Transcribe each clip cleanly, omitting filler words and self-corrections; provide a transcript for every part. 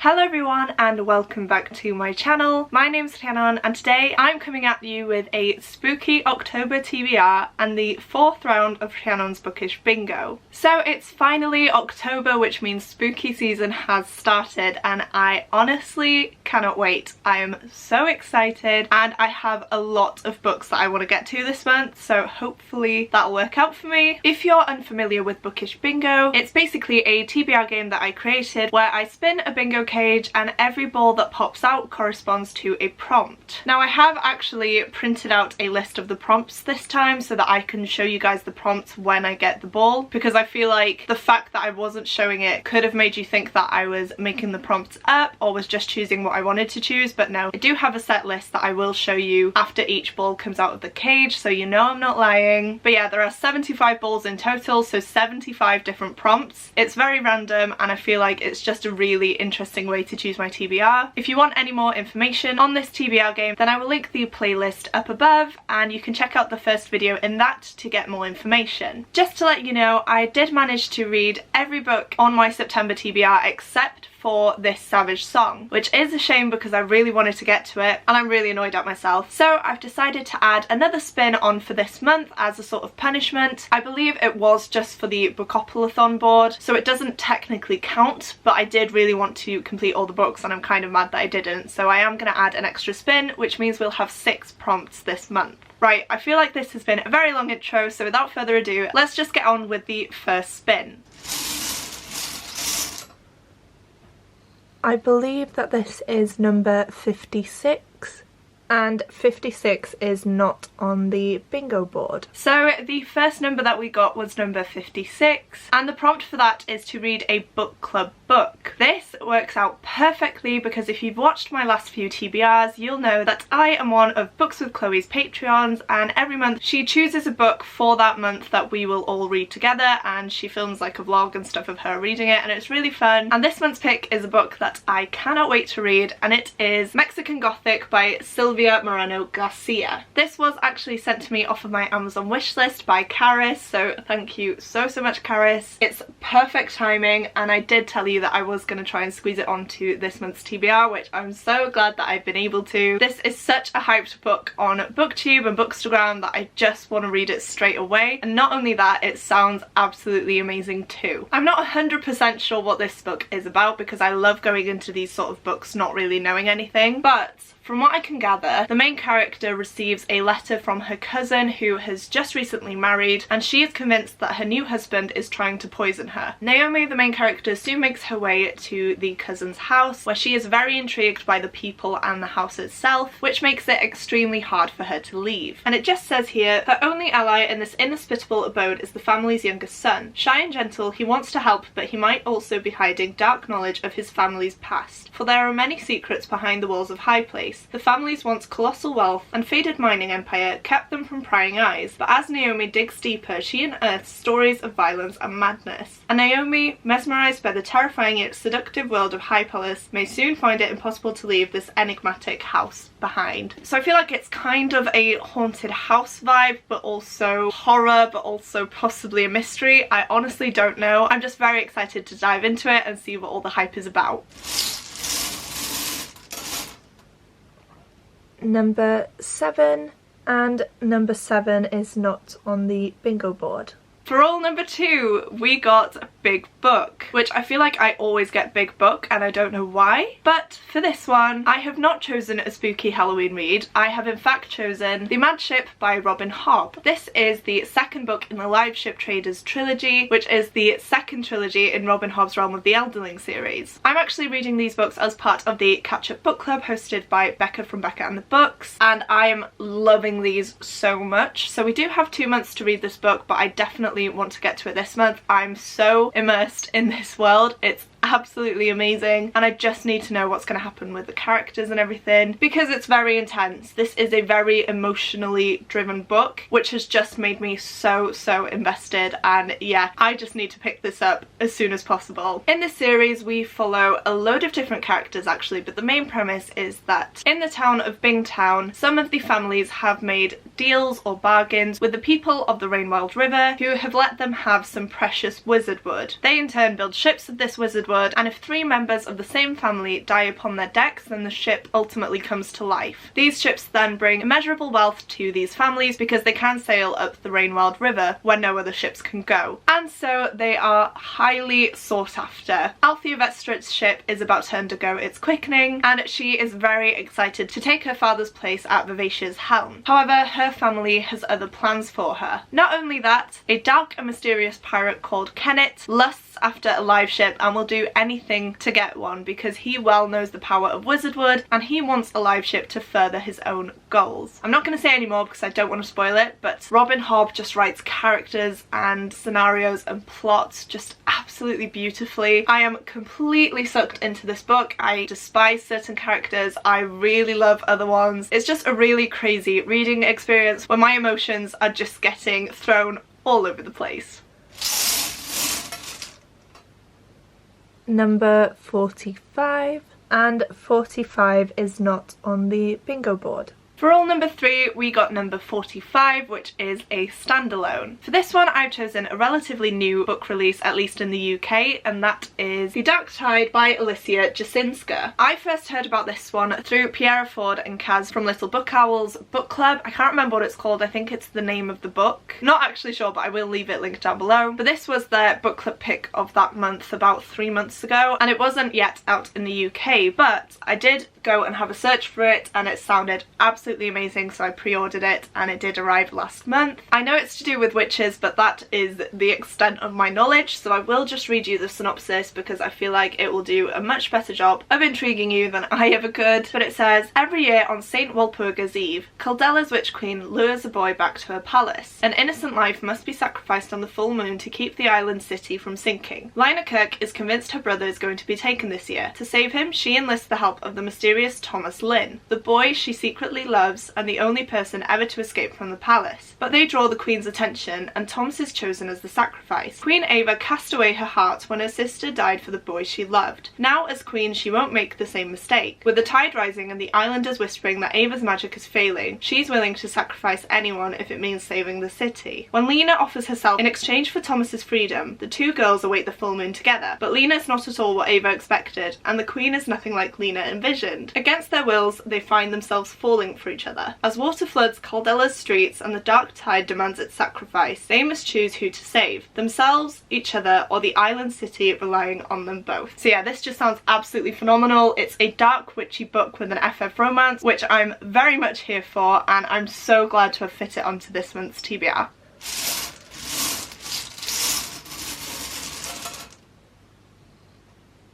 Hello everyone and welcome back to my channel. My name's Rhiannon and today I'm coming at you with a spooky October TBR and the fourth round of Rhiannon's Bookish bingo. So it's finally October, which means spooky season has started and I honestly cannot wait. I am so excited and I have a lot of books that I want to get to this month, so hopefully that'll work out for me. If you're unfamiliar with Bookish bingo, it's basically a TBR game that I created where I spin a bingo cage and every ball that pops out corresponds to a prompt. Now I have actually printed out a list of the prompts this time so that I can show you guys the prompts when I get the ball, because I feel like the fact that I wasn't showing it could have made you think that I was making the prompts up or was just choosing what I wanted to choose, but no, I do have a set list that I will show you after each ball comes out of the cage, so you know I'm not lying. But yeah, there are 75 balls in total, so 75 different prompts. It's very random and I feel like it's just a really interesting way to choose my TBR. If you want any more information on this TBR game, then I will link the playlist up above and you can check out the first video in that to get more information. Just to let you know, I did manage to read every book on my September TBR except for this Savage song, which is a shame because I really wanted to get to it and I'm really annoyed at myself. So I've decided to add another spin on for this month as a sort of punishment. I believe it was just for the Bookopoly-thon board, so it doesn't technically count, but I did really want to complete all the books and I'm kind of mad that I didn't, so I am going to add an extra spin, which means we'll have 6 prompts this month. Right, I feel like this has been a very long intro, so without further ado, let's just get on with the first spin. I believe that this is number 56 and 56 is not on the bingo board. So the first number that we got was number 56 and the prompt for that is to read a book club book. This works out perfectly because if you've watched my last few TBRs, you'll know that I am one of Books with Chloe's Patreons and every month she chooses a book for that month that we will all read together and she films like a vlog and stuff of her reading it and it's really fun. And this month's pick is a book that I cannot wait to read and it is Mexican Gothic by Sylvia Moreno Garcia. This was actually sent to me off of my Amazon wishlist by Caris, so thank you so much Caris. It's perfect timing and I did tell you that I was going to try and squeeze it onto this month's TBR, which I'm so glad that I've been able to. This is such a hyped book on BookTube and Bookstagram that I just want to read it straight away, and not only that, it sounds absolutely amazing too. I'm not 100% sure what this book is about because I love going into these sort of books not really knowing anything, but from what I can gather, the main character receives a letter from her cousin who has just recently married and she is convinced that her new husband is trying to poison her. Naomi, the main character, soon makes her way to the cousin's house where she is very intrigued by the people and the house itself, which makes it extremely hard for her to leave. And it just says here, her only ally in this inhospitable abode is the family's youngest son. Shy and gentle, he wants to help, but he might also be hiding dark knowledge of his family's past, for there are many secrets behind the walls of High Place. The family's once colossal wealth and faded mining empire kept them from prying eyes, but as Naomi digs deeper, she unearths stories of violence and madness. And Naomi, mesmerised by the terrifying yet seductive world of High Palace, may soon find it impossible to leave this enigmatic house behind. So I feel like it's kind of a haunted house vibe, but also horror, but also possibly a mystery. I honestly don't know. I'm just very excited to dive into it and see what all the hype is about. Number 7 and number 7 is not on the bingo board. For all number 2, we got Big Book, which I feel like I always get Big Book and I don't know why, but for this one I have not chosen a spooky Halloween read. I have in fact chosen The Mad Ship by Robin Hobb. This is the second book in the Live Ship Traders trilogy, which is the second trilogy in Robin Hobb's Realm of the Elderling series. I'm actually reading these books as part of the Catch Up Book Club hosted by Becca from Becca and the Books, and I am loving these so much. So we do have 2 months to read this book, but I definitely want to get to it this month. I'm so immersed in this world. It's absolutely amazing and I just need to know what's going to happen with the characters and everything because it's very intense. This is a very emotionally driven book which has just made me so invested, and yeah, I just need to pick this up as soon as possible. In this series we follow a load of different characters actually, but the main premise is that in the town of Bingtown some of the families have made deals or bargains with the people of the Rainwild River who have let them have some precious wizard wood. They in turn build ships of this wizard Wizardwood, and if 3 members of the same family die upon their decks, then the ship ultimately comes to life. These ships then bring immeasurable wealth to these families because they can sail up the Rainwild River when no other ships can go, and so they are highly sought after. Althea Vestrit's ship is about to undergo its quickening, and she is very excited to take her father's place at Vivacio's helm. However, her family has other plans for her. Not only that, a dark and mysterious pirate called Kennet lusts after a live ship and will do anything to get one because he well knows the power of Wizardwood and he wants a live ship to further his own goals. I'm not going to say any more because I don't want to spoil it, but Robin Hobb just writes characters and scenarios and plots just absolutely beautifully. I am completely sucked into this book. I despise certain characters, I really love other ones. It's just a really crazy reading experience where my emotions are just getting thrown all over the place. Number 45, and 45 is not on the bingo board. For rule number 3, we got number 45, which is a standalone. For this one, I've chosen a relatively new book release, at least in the UK, and that is The Dark Tide by Alicia Josinska. I first heard about this one through Pierre Ford and Kaz from Little Book Owl's book club. I can't remember what it's called, I think it's the name of the book. Not actually sure, but I will leave it linked down below. But this was their book club pick of that month about 3 months ago, and it wasn't yet out in the UK, but I did go and have a search for it and it sounded absolutely amazing, so I pre-ordered it and it did arrive last month. I know it's to do with witches, but that is the extent of my knowledge, so I will just read you the synopsis because I feel like it will do a much better job of intriguing you than I ever could. But it says, every year on St. Walpurga's Eve, Caldella's witch queen lures a boy back to her palace. An innocent life must be sacrificed on the full moon to keep the island city from sinking. Lina Kirk is convinced her brother is going to be taken this year. To save him, she enlists the help of the mysterious Thomas Lynn, the boy she secretly loves and the only person ever to escape from the palace. But they draw the queen's attention and Thomas is chosen as the sacrifice. Queen Ava cast away her heart when her sister died for the boy she loved. Now as queen she won't make the same mistake. With the tide rising and the islanders whispering that Ava's magic is failing, she's willing to sacrifice anyone if it means saving the city. When Lena offers herself in exchange for Thomas's freedom, the two girls await the full moon together, but Lena's not at all what Ava expected and the queen is nothing like Lena envisioned. Against their wills, they find themselves falling for each other. As water floods Caldella's streets and the dark tide demands its sacrifice, they must choose who to save, themselves, each other, or the island city relying on them both. So yeah, this just sounds absolutely phenomenal. It's a dark witchy book with an FF romance, which I'm very much here for, and I'm so glad to have fit it onto this month's TBR.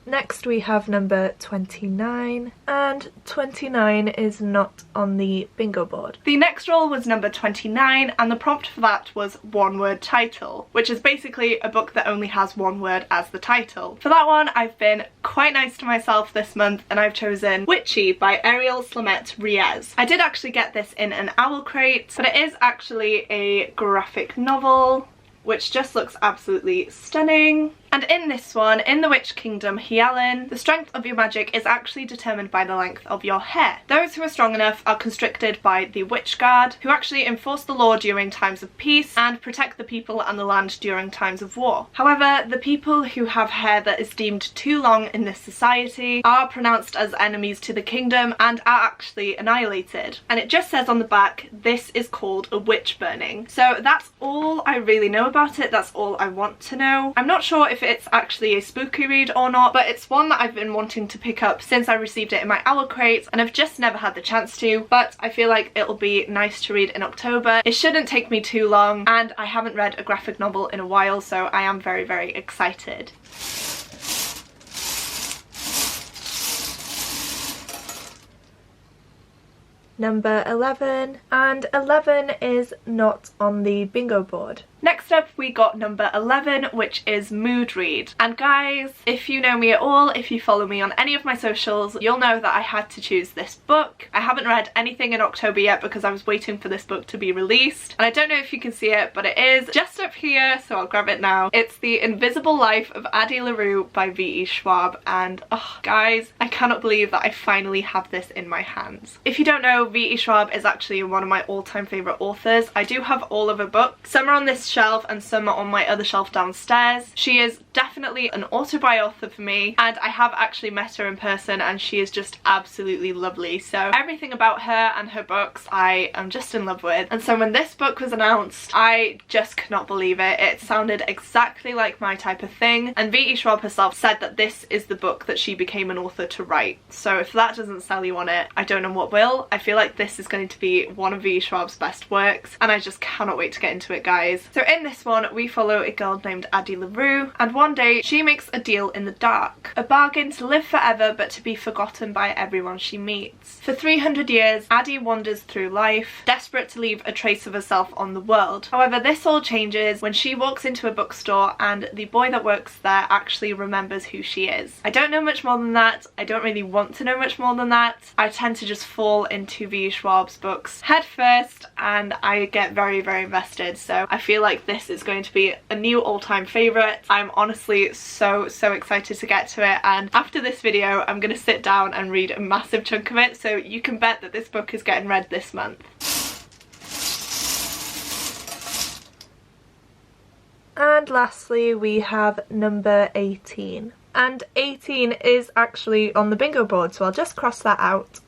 Next we have number 29, and 29 is not on the bingo board. The next roll was number 29, and the prompt for that was one word title, which is basically a book that only has one word as the title. For that one, I've been quite nice to myself this month and I've chosen Witchy by Ariel Slamet Riez. I did actually get this in an owl crate, but it is actually a graphic novel which just looks absolutely stunning. And in this one, in the Witch Kingdom Hyalan, the strength of your magic is actually determined by the length of your hair. Those who are strong enough are constricted by the Witch Guard, who actually enforce the law during times of peace and protect the people and the land during times of war. However, the people who have hair that is deemed too long in this society are pronounced as enemies to the kingdom and are actually annihilated. And it just says on the back, this is called a witch burning. So that's all I really know about it, that's all I want to know. I'm not sure if it's actually a spooky read or not, but it's one that I've been wanting to pick up since I received it in my owl crate and I've just never had the chance to, but I feel like it'll be nice to read in October. It shouldn't take me too long and I haven't read a graphic novel in a while, so I am very, very excited. Number 11, and 11 is not on the bingo board. Next up we got number 11, which is Mood Read. And guys, if you know me at all, if you follow me on any of my socials, you'll know that I had to choose this book. I haven't read anything in October yet because I was waiting for this book to be released. And I don't know if you can see it, but it is just up here, so I'll grab it now. It's The Invisible Life of Addy Larue by V.E. Schwab. And oh, guys, I cannot believe that I finally have this in my hands. If you don't know, know, V.E. Schwab is actually one of my all-time favourite authors. I do have all of her books. Some are on this shelf and some are on my other shelf downstairs. She is definitely an autobiography author for me, and I have actually met her in person and she is just absolutely lovely. So everything about her and her books I am just in love with. And so when this book was announced, I just could not believe it. It sounded exactly like my type of thing, and V.E. Schwab herself said that this is the book that she became an author to write. So if that doesn't sell you on it, I don't know what will. I feel like this is going to be one of V.E. Schwab's best works, and I just cannot wait to get into it, guys. So in this one, we follow a girl named Addy Larue, and one day she makes a deal in the dark. A bargain to live forever but to be forgotten by everyone she meets. For 300 years, Addy wanders through life, desperate to leave a trace of herself on the world. However, this all changes when she walks into a bookstore and the boy that works there actually remembers who she is. I don't know much more than that. I don't really want to know much more than that. I tend to just fall into V.E. Schwab's books head first and I get very, very invested. So I feel like this is going to be a new all-time favourite. I'm honestly so excited to get to it, and after this video I'm going to sit down and read a massive chunk of it, so you can bet that this book is getting read this month. And lastly we have number 18. And 18 is actually on the bingo board, so I'll just cross that out.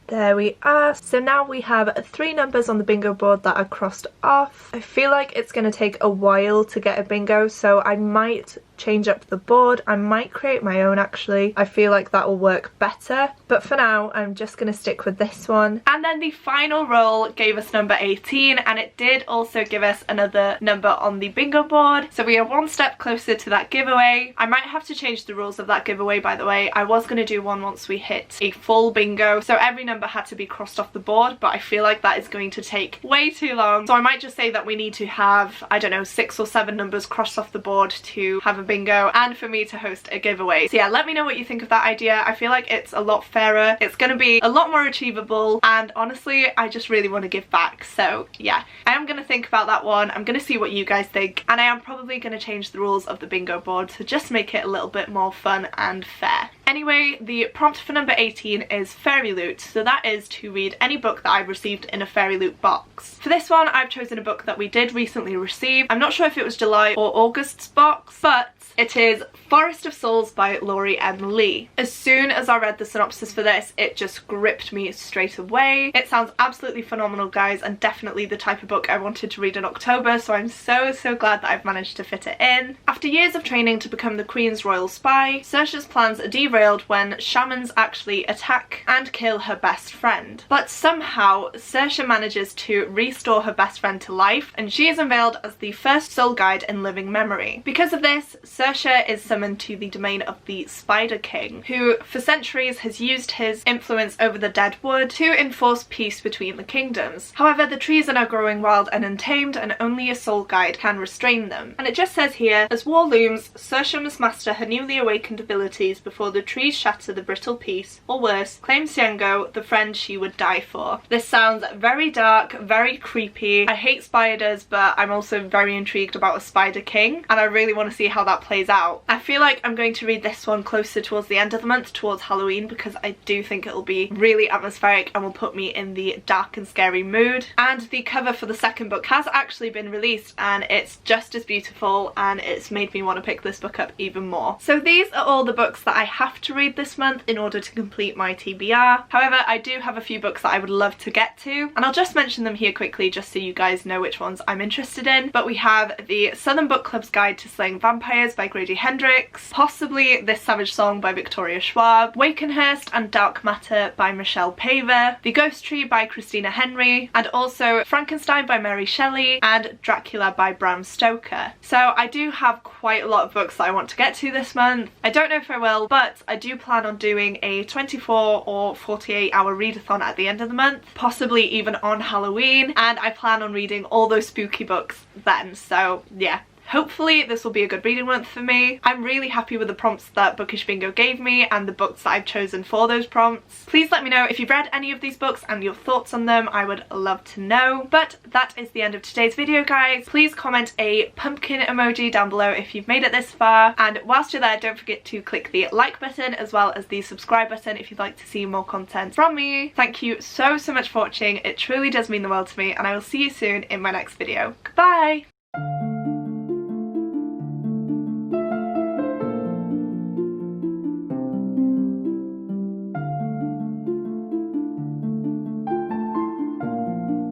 There we are. So now we have 3 numbers on the bingo board that are crossed off. I feel like it's going to take a while to get a bingo, so I might change up the board. I might create my own actually. I feel like that will work better. But for now, I'm just going to stick with this one. And then the final roll gave us number 18, and it did also give us another number on the bingo board. So we are one step closer to that giveaway. I might have to change the rules of that giveaway, by the way. I was going to do one once we hit a full bingo, so every number had to be crossed off the board, but I feel like that is going to take way too long. So I might just say that we need to have, I don't know, 6 or 7 numbers crossed off the board to have a bingo and for me to host a giveaway. So yeah, let me know what you think of that idea. I feel like it's a lot fairer, it's going to be a lot more achievable, and honestly I just really want to give back. So yeah, I am going to think about that one. I'm going to see what you guys think, and I am probably going to change the rules of the bingo board to just make it a little bit more fun and fair. Anyway, the prompt for number 18 is Fairyloot, so that is to read any book that I've received in a Fairyloot box. For this one, I've chosen a book that we did recently receive. I'm not sure if it was July or August's box, but it is Forest of Souls by Laurie M. Lee. As soon as I read the synopsis for this, it just gripped me straight away. It sounds absolutely phenomenal, guys, and definitely the type of book I wanted to read in October, so I'm so glad that I've managed to fit it in. After years of training to become the Queen's royal spy, Saoirse's plans are derailed when shamans actually attack and kill her best friend. But somehow, Saoirse manages to restore her best friend to life, and she is unveiled as the first soul guide in living memory. Because of this, Saoirse is summoned to the domain of the Spider King, who for centuries has used his influence over the dead wood to enforce peace between the kingdoms. However, the trees are now growing wild and untamed, and only a soul guide can restrain them. And it just says here, as war looms, Saoirse must master her newly awakened abilities before the trees shatter the brittle peace, or worse, claim Siengo, the friend she would die for. This sounds very dark, very creepy. I hate spiders, but I'm also very intrigued about a Spider King, and I really want to see how that plays out. I feel like I'm going to read this one closer towards the end of the month, towards Halloween, because I do think it'll be really atmospheric and will put me in the dark and scary mood. And the cover for the second book has actually been released, and it's just as beautiful, and it's made me want to pick this book up even more. So these are all the books that I have to read this month in order to complete my TBR. However, I do have a few books that I would love to get to, and I'll just mention them here quickly just so you guys know which ones I'm interested in. But we have the Southern Book Club's Guide to Slaying Vampires by Grady Hendrix, possibly This Savage Song by Victoria Schwab, Wakenhurst and Dark Matter by Michelle Paver, The Ghost Tree by Christina Henry, and also Frankenstein by Mary Shelley and Dracula by Bram Stoker. So I do have quite a lot of books that I want to get to this month. I don't know if I will, but I do plan on doing a 24 or 48 hour readathon at the end of the month, possibly even on Halloween, and I plan on reading all those spooky books then. So yeah, hopefully this will be a good reading month for me. I'm really happy with the prompts that Bookish Bingo gave me and the books that I've chosen for those prompts. Please let me know if you've read any of these books and your thoughts on them. I would love to know. But that is the end of today's video, guys. Please comment a pumpkin emoji down below if you've made it this far, and whilst you're there, don't forget to click the like button as well as the subscribe button if you'd like to see more content from me. Thank you so much for watching. It truly does mean the world to me, and I will see you soon in my next video. Goodbye!